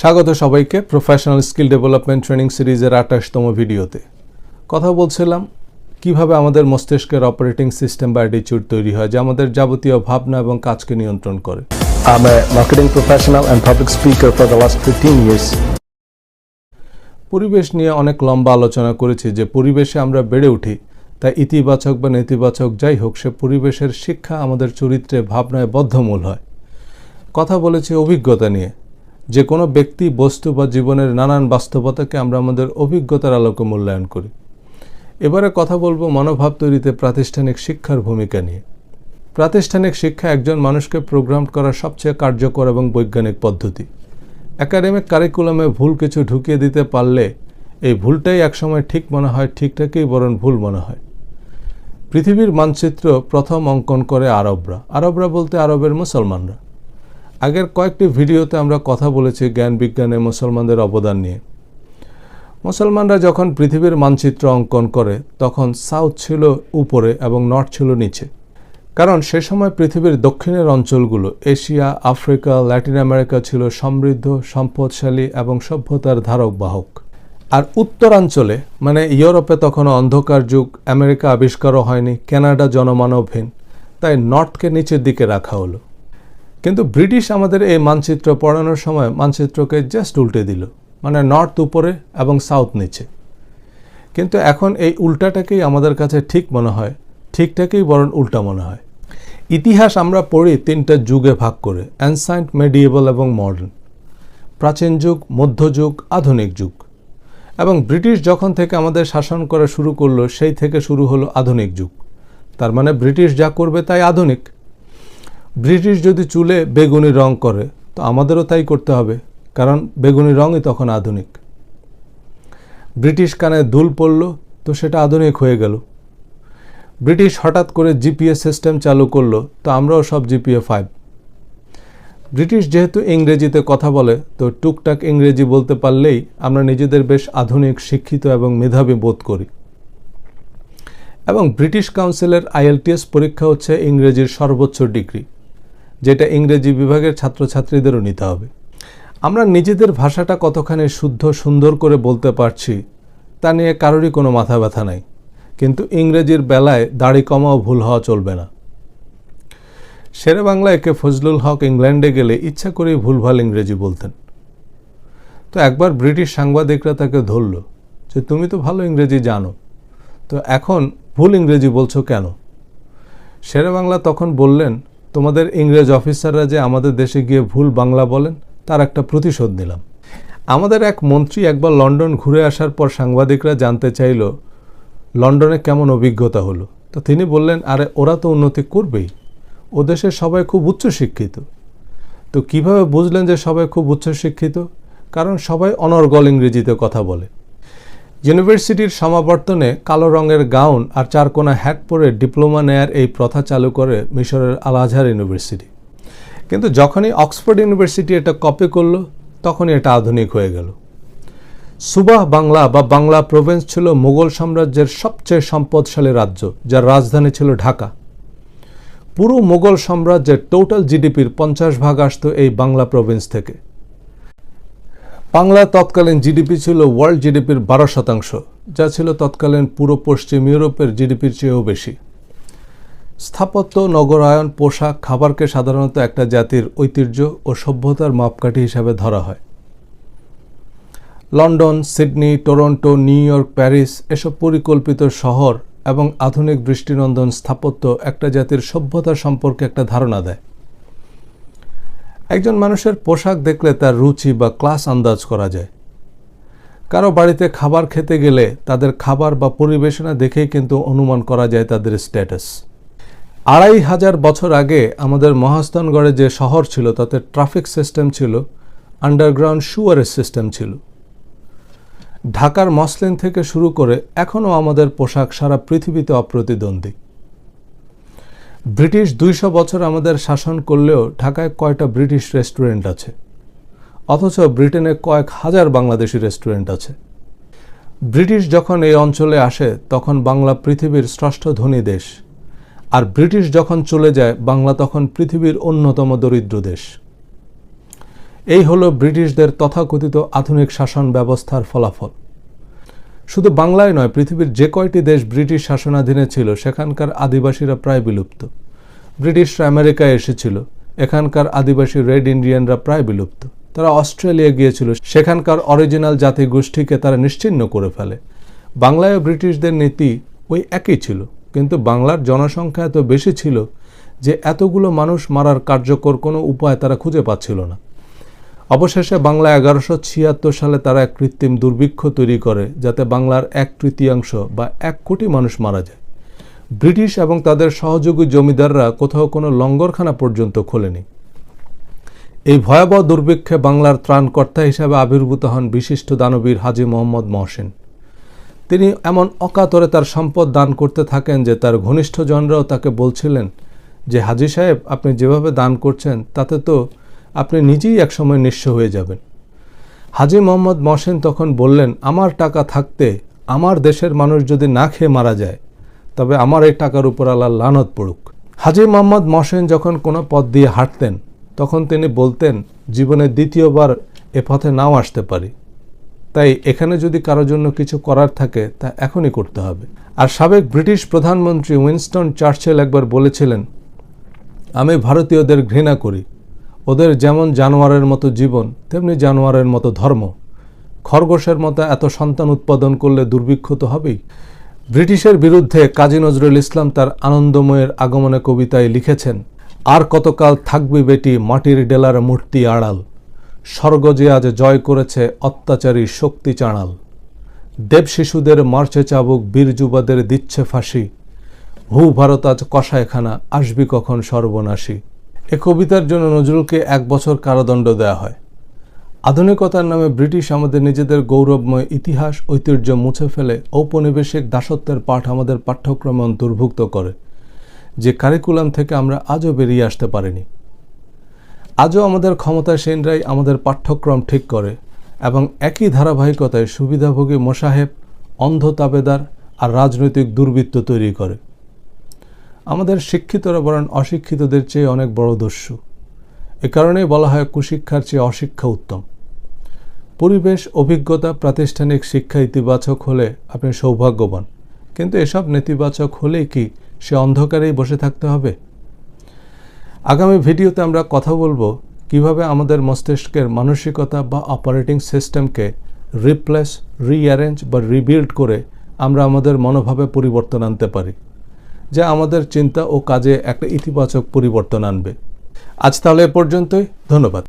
স্বাগত সবাইকে professional skill development training সিরিজের 28তম ভিডিওতে। কথা বলছিলাম কিভাবে আমাদের মস্তিষ্কের অপারেটিং সিস্টেম বা অ্যাটিটিউড তৈরি হয় যা আমাদের যাবতীয় ভাবনা এবং কাজকে নিয়ন্ত্রণ করে। I'm a marketing professional and public speaker for the last 15 years. পরিবেশ নিয়ে অনেক লম্বা আলোচনা করেছি যে পরিবেশে আমরা বেড়ে উঠি, তাই ইতিবাচক বা নেতিবাচক যাই হোক, সে পরিবেশের শিক্ষা আমাদের চরিত্রে ভাবনায় বদ্ধমূল হয়। কথা বলেছি অভিজ্ঞতা নিয়ে, যে কোনো ব্যক্তি, বস্তু বা জীবনের নানান বাস্তবতাকে আমরা আমাদের অভিজ্ঞতার আলোকে মূল্যায়ন করি। এবারে কথা বলবো মনোভাব তৈরিতে প্রাতিষ্ঠানিক শিক্ষার ভূমিকা নিয়ে। প্রাতিষ্ঠানিক শিক্ষা একজন মানুষকে প্রোগ্রাম করার সবচেয়ে কার্যকর এবং বৈজ্ঞানিক পদ্ধতি। একাডেমিক কারিকুলামে ভুল কিছু ঢুকিয়ে দিতে পারলে এই ভুলটাই একসময় ঠিক মনে হয়, ঠিকঠাকই বরং ভুল মনে হয়। পৃথিবীর মানচিত্র প্রথম অঙ্কন করে আরবরা বলতে আরবের মুসলমানরা। আগের কয়েকটি ভিডিওতে আমরা কথা বলেছি জ্ঞান বিজ্ঞানে মুসলমানদের অবদান নিয়ে। মুসলমানরা যখন পৃথিবীর মানচিত্র অঙ্কন করে তখন সাউথ ছিল উপরে এবং নর্থ ছিল নিচে, কারণ সে সময় পৃথিবীর দক্ষিণের অঞ্চলগুলো এশিয়া, আফ্রিকা, ল্যাটিন আমেরিকা ছিল সমৃদ্ধ, সম্পদশালী এবং সভ্যতার ধারক বাহক। আর উত্তরাঞ্চলে মানে ইউরোপে তখনও অন্ধকার যুগ, আমেরিকা আবিষ্কারও হয়নি, কানাডা জনমানবহীন, তাই নর্থকে নিচের দিকে রাখা হলো। কিন্তু ব্রিটিশ আমাদের এই মানচিত্র পড়ানোর সময় মানচিত্রকে জাস্ট উল্টে দিল, মানে নর্থ উপরে এবং সাউথ নিচে। কিন্তু এখন এই উল্টাটাকেই আমাদের কাছে ঠিক মনে হয়, ঠিকটাকেই বরং উল্টা মনে হয়। ইতিহাস আমরা পড়ি তিনটা যুগে ভাগ করে, অ্যানসায়েন্ট, মেডিয়েবল এবং মডার্ন। প্রাচীন যুগ, মধ্যযুগ, আধুনিক যুগ। এবং ব্রিটিশ যখন থেকে আমাদের শাসন করা শুরু করলো সেই থেকে শুরু হলো আধুনিক যুগ। তার মানে ব্রিটিশ যা করবে তাই আধুনিক। ব্রিটিশ যদি চুলে বেগুনি রং করে তো আমাদেরও তাই করতে হবে, কারণ বেগুনি রঙই তখন আধুনিক। ব্রিটিশ কানে দুল পড়ল তো সেটা আধুনিক হয়ে গেল। ব্রিটিশ হঠাৎ করে জিপিএস সিস্টেম চালু করলো তো আমরাও সব জিপিএ 5। ব্রিটিশ যেহেতু ইংরেজিতে কথা বলে তো টুকটাক ইংরেজি বলতে পারলেই আমরা নিজেদের বেশ আধুনিক, শিক্ষিত এবং মেধাবী বোধ করি। এবং ব্রিটিশ কাউন্সিলের IELTS পরীক্ষা হচ্ছে ইংরেজির সর্বোচ্চ ডিগ্রি, যেটা ইংরেজি বিভাগের ছাত্রছাত্রীদেরও নিতে হবে। আমরা নিজেদের ভাষাটা কতখানি শুদ্ধ সুন্দর করে বলতে পারছি তা নিয়ে কারোরই কোনো মাথা ব্যথা নাই, কিন্তু ইংরেজির বেলায় দাড়ি কমাও ভুল হওয়া চলবে না। শেরে বাংলা একে ফজলুল হক ইংল্যান্ডে গেলে ইচ্ছা করেই ভুলভাল ইংরেজি বলতেন। তো একবার ব্রিটিশ সাংবাদিকরা তাকে ধরল যে তুমি তো ভালো ইংরেজি জানো, তো এখন ভুল ইংরেজি বলছো কেন? শেরে বাংলা তখন বললেন, তোমাদের ইংরেজ অফিসাররা যে আমাদের দেশে গিয়ে ভুল বাংলা বলেন তার একটা প্রতিশোধ নিলাম। আমাদের এক মন্ত্রী একবার লন্ডন ঘুরে আসার পর সাংবাদিকরা জানতে চাইল লন্ডনে কেমন অভিজ্ঞতা হলো। তো তিনি বললেন, আরে ওরা তো উন্নতি করবেই, ও দেশের সবাই খুব উচ্চশিক্ষিত। তো কিভাবে বুঝলেন যে সবাই খুব উচ্চশিক্ষিত? কারণ সবাই অনর্গল ইংরেজিতে কথা বলে। ইউনিভার্সিটির সমাবর্তনে কালো রঙের গাউন আর চারকোনা হ্যাট পরে ডিপ্লোমা নেয়ার এই প্রথা চালু করে মিশরের আল আজহার ইউনিভার্সিটি। কিন্তু যখনই অক্সফোর্ড ইউনিভার্সিটি এটা কপি করলো তখনই এটা আধুনিক হয়ে গেল। সুবাহ বাংলা বা বাংলা প্রভিন্স ছিল মুঘল সাম্রাজ্যের সবচেয়ে সম্পদশালী রাজ্য, যার রাজধানী ছিল ঢাকা। পুরো মুঘল সাম্রাজ্যের টোটাল জিডিপির 50% আসতো এই বাংলা প্রভিন্স থেকে। বাংলা তৎকালীন জিডিপি ছিল ওয়ার্ল্ড জিডিপির 12%, যা ছিল তৎকালীন পুরো পশ্চিম ইউরোপের জিডিপির চেয়েও বেশি। স্থাপত্য, নগরায়ন, পোশাক, খাবারকে সাধারণত একটা জাতির ঐতিহ্য ও সভ্যতার মাপকাঠি হিসাবে ধরা হয়। London, Sydney, Toronto, new York, Paris এসব পরিকল্পিত শহর এবং আধুনিক দৃষ্টিনন্দন স্থাপত্য একটা জাতির সভ্যতা সম্পর্কে একটা ধারণা দেয়। একজন মানুষের পোশাক দেখলে তার রুচি বা ক্লাস আন্দাজ করা যায়। কারো বাড়িতে খাবার খেতে গেলে তাদের খাবার বা পরিবেশনা দেখেই কিন্তু অনুমান করা যায় তাদের স্ট্যাটাস। 2500 বছর আগে আমাদের মহাস্থানগড়ে যে শহর ছিল তাতে ট্রাফিক সিস্টেম ছিল, আন্ডারগ্রাউন্ড সুয়ারের সিস্টেম ছিল। ঢাকার মসলিন থেকে শুরু করে এখনও আমাদের পোশাক সারা পৃথিবীতে অপ্রতিদ্বন্দ্বী। ব্রিটিশ 200 বছর আমাদের শাসন করলেও ঢাকায় কয়টা ব্রিটিশ রেস্টুরেন্ট আছে, অথচ ব্রিটেনে কয়েক হাজার বাংলাদেশি রেস্টুরেন্ট আছে। ব্রিটিশ যখন এই অঞ্চলে আসে তখন বাংলা পৃথিবীর ষষ্ঠ ধনী দেশ, আর ব্রিটিশ যখন চলে যায় বাংলা তখন পৃথিবীর অন্যতম দরিদ্র দেশ। এই হলো ব্রিটিশদের তথাকথিত আধুনিক শাসন ব্যবস্থার ফলাফল। শুধু বাংলায় নয়, পৃথিবীর যে কয়টি দেশ ব্রিটিশ শাসনাধীনে ছিল সেখানকার আদিবাসীরা প্রায় বিলুপ্ত। ব্রিটিশরা আমেরিকায় এসেছিল, এখানকার আদিবাসী রেড ইন্ডিয়ানরা প্রায় বিলুপ্ত। তারা অস্ট্রেলিয়া গিয়েছিল, সেখানকার অরিজিনাল জাতিগোষ্ঠীকে তারা নিশ্চিহ্ন করে ফেলে। বাংলায় ব্রিটিশদের নীতি ওই একই ছিল, কিন্তু বাংলার জনসংখ্যা এত বেশি ছিল যে এতগুলো মানুষ মারার কার্যকর কোনো উপায় তারা খুঁজে পাচ্ছিল না। অবশেষে বাংলা 1176 সালে তারা এক কৃত্রিম দুর্ভিক্ষ তৈরি করে, যাতে বাংলার 1/3 বা 1 কোটি মানুষ মারা যায়। ব্রিটিশ এবং তাদের সহযোগী জমিদাররা কোথাও কোনো লঙ্গরখানা পর্যন্ত খোলেনি। এই ভয়াবহ দুর্ভিক্ষে বাংলার ত্রাণকর্তা হিসাবে আবির্ভূত হন বিশিষ্ট দানবীর হাজী মোহাম্মদ মহসিন। তিনি এমন অকাতরে তার সম্পদ দান করতে থাকেন যে তার ঘনিষ্ঠজনরাও তাকে বলছিলেন যে, হাজী সাহেব, আপনি যেভাবে দান করছেন তাতে তো আপনি নিজেই একসময় নিঃস্ব হয়ে যাবেন। হাজী মোহাম্মদ মহসিন তখন বললেন, আমার টাকা থাকতে আমার দেশের মানুষ যদি না খেয়ে মারা যায়, তবে আমার এই টাকার উপর আল্লাহ লানত পড়ুক। হাজী মোহাম্মদ মহসিন যখন কোনো পথ দিয়ে হাঁটতেন, তখন তিনি বলতেন, জীবনে দ্বিতীয়বার এ পথে নাও আসতে পারি, তাই এখানে যদি কারো জন্য কিছু করার থাকে তা এখনই করতে হবে। আর সাবেক ব্রিটিশ প্রধানমন্ত্রী উইনস্টন চার্চিল একবার বলেছিলেন, আমি ভারতীয়দের ঘৃণা করি, ওদের যেমন জানোয়ারের মতো জীবন তেমনি জানোয়ারের মতো ধর্ম। খরগোশের মতো এত সন্তান উৎপাদন করলে দুর্ভিক্ষ তো হবেই। ব্রিটিশের বিরুদ্ধে কাজী নজরুল ইসলাম তার আনন্দময়ের আগমনে কবিতায় লিখেছেন, আর কতকাল থাকবি বেটি মাটির ডেলার মূর্তি আড়াল, স্বর্গ যে আজ জয় করেছে অত্যাচারী শক্তি চাঁড়াল, দেব শিশুদের মারছে চাবুক, বীর যুবাদের দিচ্ছে ফাঁসি, ভূ ভারত আজ কষায়খানা, আসবি কখন সর্বনাশী। এ কবিতার জন্য নজরুলকে 1 বছর কারাদণ্ড দেওয়া হয়। আধুনিকতার নামে ব্রিটিশ আমাদের নিজেদের গৌরবময় ইতিহাস ঐতিহ্য মুছে ফেলে ঔপনিবেশিক দাসত্বের পাঠ আমাদের পাঠ্যক্রমে অন্তর্ভুক্ত করে, যে কারিকুলাম থেকে আমরা আজও বেরিয়ে আসতে পারিনি। আজও আমাদের ক্ষমতাসীনরাই আমাদের পাঠ্যক্রম ঠিক করে এবং একই ধারাবাহিকতায় সুবিধাভোগী মোসাহেব, অন্ধ তাবেদার আর রাজনৈতিক দুর্বৃত্ত তৈরি করে। আমাদের শিক্ষিতরা বরং অশিক্ষিতদের চেয়ে অনেক বড় দস্যু। এ কারণেই বলা হয় কুশিক্ষার চেয়ে অশিক্ষা উত্তম। পরিবেশ, অভিজ্ঞতা, প্রাতিষ্ঠানিক শিক্ষা ইতিবাচক হলে আপনি সৌভাগ্যবান, কিন্তু এসব নেতিবাচক হলেই কি সে অন্ধকারেই বসে থাকতে হবে? আগামী ভিডিওতে আমরা কথা বলবো কিভাবে আমাদের মস্তিষ্কের মানসিকতা বা অপারেটিং সিস্টেমকে রিপ্লেস, রিঅ্যারেঞ্জ বা রিবিল্ড করে আমরা আমাদের মনোভাবে পরিবর্তন আনতে পারি, যা আমাদের চিন্তা ও কাজে একটা ইতিবাচক পরিবর্তন আনবে। আজ তাহলে এ পর্যন্তই। ধন্যবাদ।